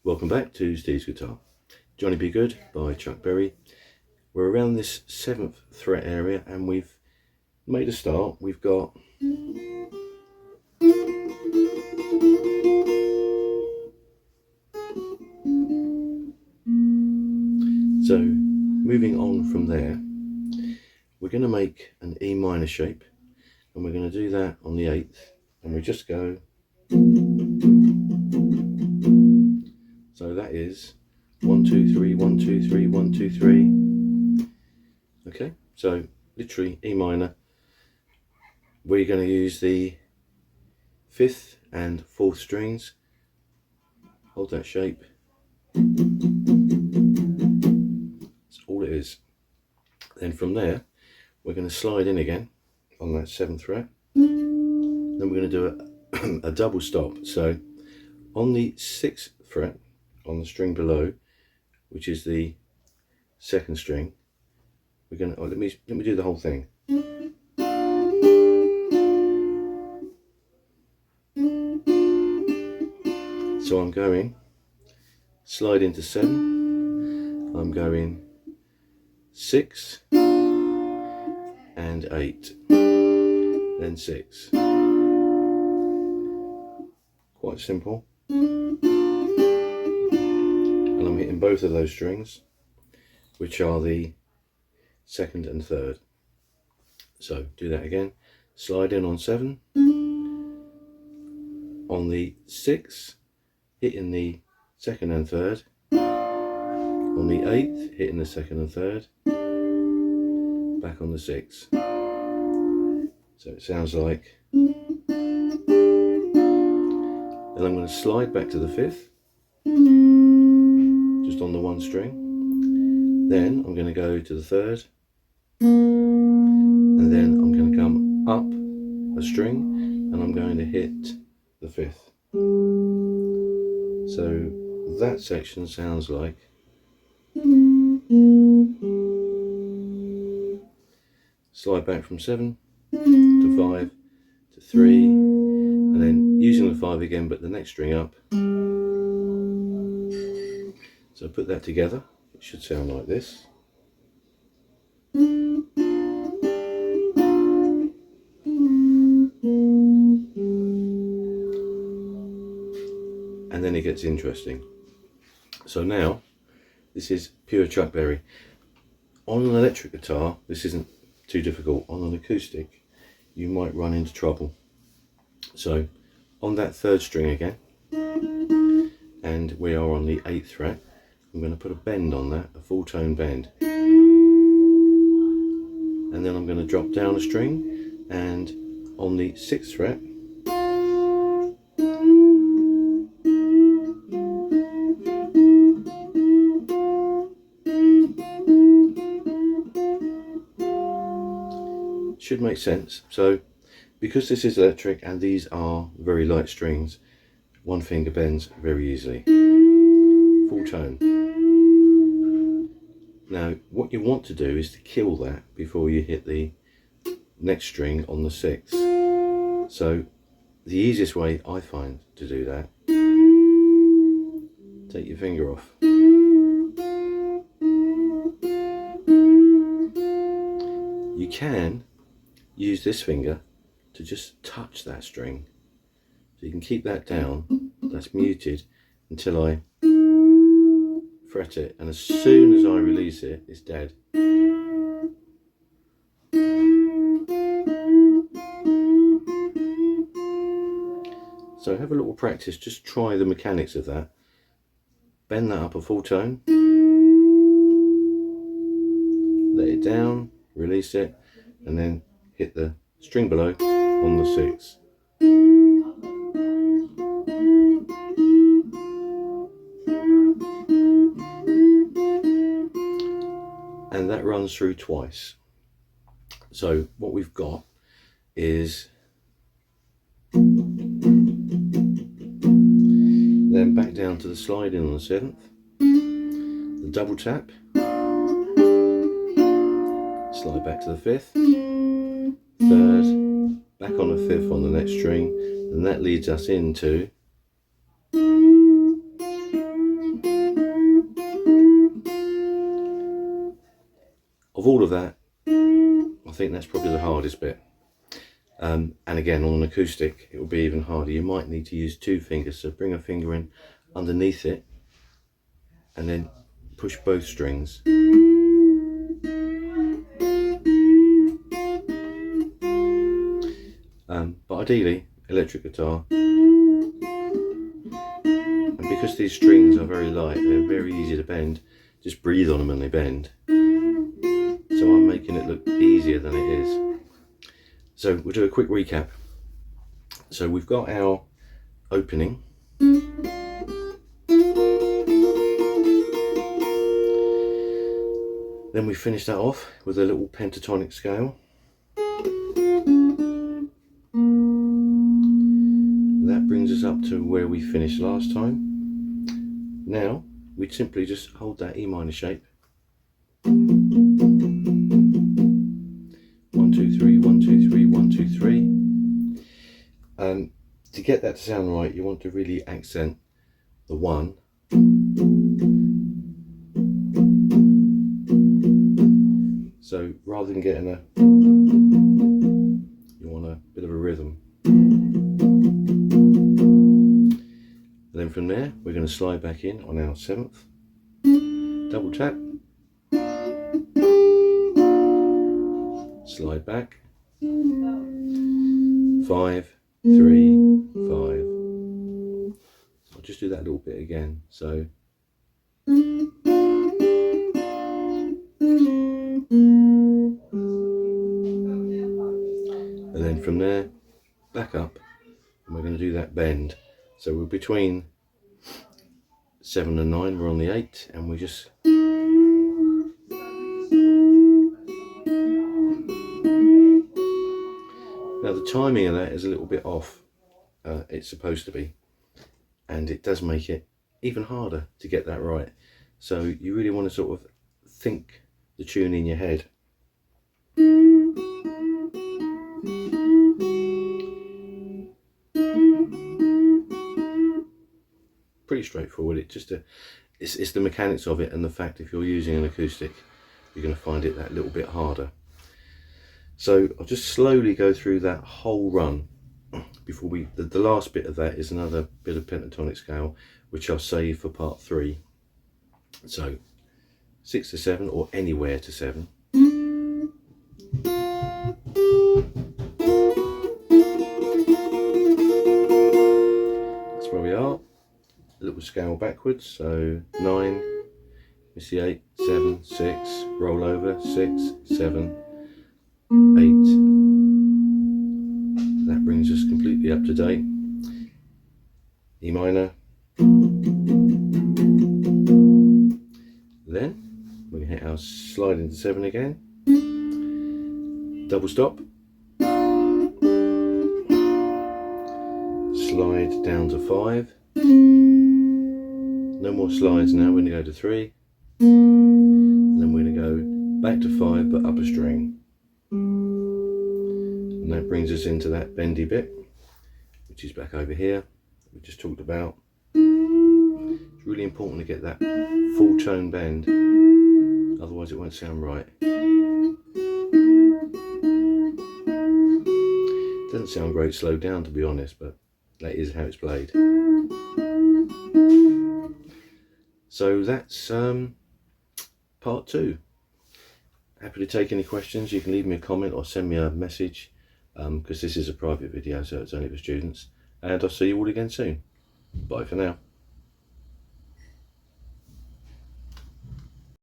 Welcome back to Steve's Guitar. Jonny B Good by Berry. We're around this 7th fret area and we've made a start. We've got so moving on from there, we're going to make an E minor shape, and we're going to do that on the 8th, and we just go. So that is 1 2 3 1 2 3 1 2 3. Okay, so literally E minor. We're going to use the 5th and 4th strings. Hold that shape. That's all it is. Then from there, we're going to slide in again on that 7th fret. Then we're going to do a double stop. So on the 6th fret, on the string below, which is the 2nd string, we're going to let me do the whole thing. So I'm going slide into 7, I'm going 6 and 8, then 6. Quite simple. And I'm hitting both of those strings, which are the 2nd and 3rd. So do that again. Slide in on 7, on the 6, hitting the 2nd and 3rd, on the 8th, hitting the 2nd and 3rd, back on the 6th. So it sounds like. Then I'm going to slide back to the 5th, just on the 1 string. Then I'm going to go to the 3rd, and then I'm going to come up a string, and I'm going to hit the 5th. So that section sounds like. Slide back from 7 to 5 to 3, and then using the 5 again, but the next string up. So put that together, it should sound like this. And then it gets interesting. So now, this is pure Berry. On an electric guitar, this isn't too difficult. On an acoustic, you might run into trouble. So on that 3rd string again, and we are on the 8th fret, I'm going to put a bend on that, a full tone bend. And then I'm going to drop down a string, and on the 6th fret, should make sense. So because this is electric and these are very light strings, one finger bends very easily. Full tone. Now what you want to do is to kill that before you hit the next string on the 6th. So the easiest way I find to do that, take your finger off. You can use this finger to just touch that string, so you can keep that down, that's muted, until I fret it, and as soon as I release it, it's dead. So have a little practice, just try the mechanics of that. Bend that up a full tone, let it down, release it, and then hit the string below on the 6th. And that runs through twice. So what we've got is then back down to the slide in on the 7th, the double tap, slide back to the 5th, 3rd, back on the 5th on the next string, and that leads us into of all of that, I think that's probably the hardest bit. And again, on an acoustic, it will be even harder. You might need to use 2 fingers, so bring a finger in underneath it and then push both strings. But ideally, electric guitar. And because these strings are very light, they're very easy to bend. Just breathe on them and they bend. So I'm making it look easier than it is. So we'll do a quick recap. So we've got our opening. Then we finish that off with a little pentatonic scale. That brings us up to where we finished last time. Now we'd simply just hold that E minor shape. 1, 2, 3, 1, 2, 3, 1, 2, 3. To get that to sound right, you want to really accent the 1. So rather than getting a, you want a bit of a rhythm. And then from there, we're going to slide back in on our 7th. Double tap. Slide back. 5, 3, 5. I'll just do that a little bit again. So. And then from there, back up, and we're going to do that bend. So we're between 7 and 9, we're on the 8, and we just now the timing of that is a little bit off. It's supposed to be, and it does make it even harder to get that right. So you really want to sort of think the tune in your head. Pretty straightforward. It's the mechanics of it, and the fact if you're using an acoustic, you're going to find it that little bit harder. So I'll just slowly go through that whole run before the last bit of that is another bit of pentatonic scale, which I'll save for part 3. So 6 to 7, or anywhere to 7. That's where we are. A little scale backwards, so 9, you see 8, 7, 6, roll over, 6, 7, 8. That brings us completely up to date. E minor. Then we can hit our slide into 7 again. Double stop. Slide down to 5. No more slides now, we're going to go to 3. Then we're going to go back to 5 but up a string. And that brings us into that bendy bit, which is back over here, we just talked about. It's really important to get that full tone bend, otherwise it won't sound right. It doesn't sound great slowed down, to be honest, but that is how it's played. So that's part 2. Happy to take any questions. You can leave me a comment or send me a message, because this is a private video, so it's only for students. And I'll see you all again soon. Bye for now.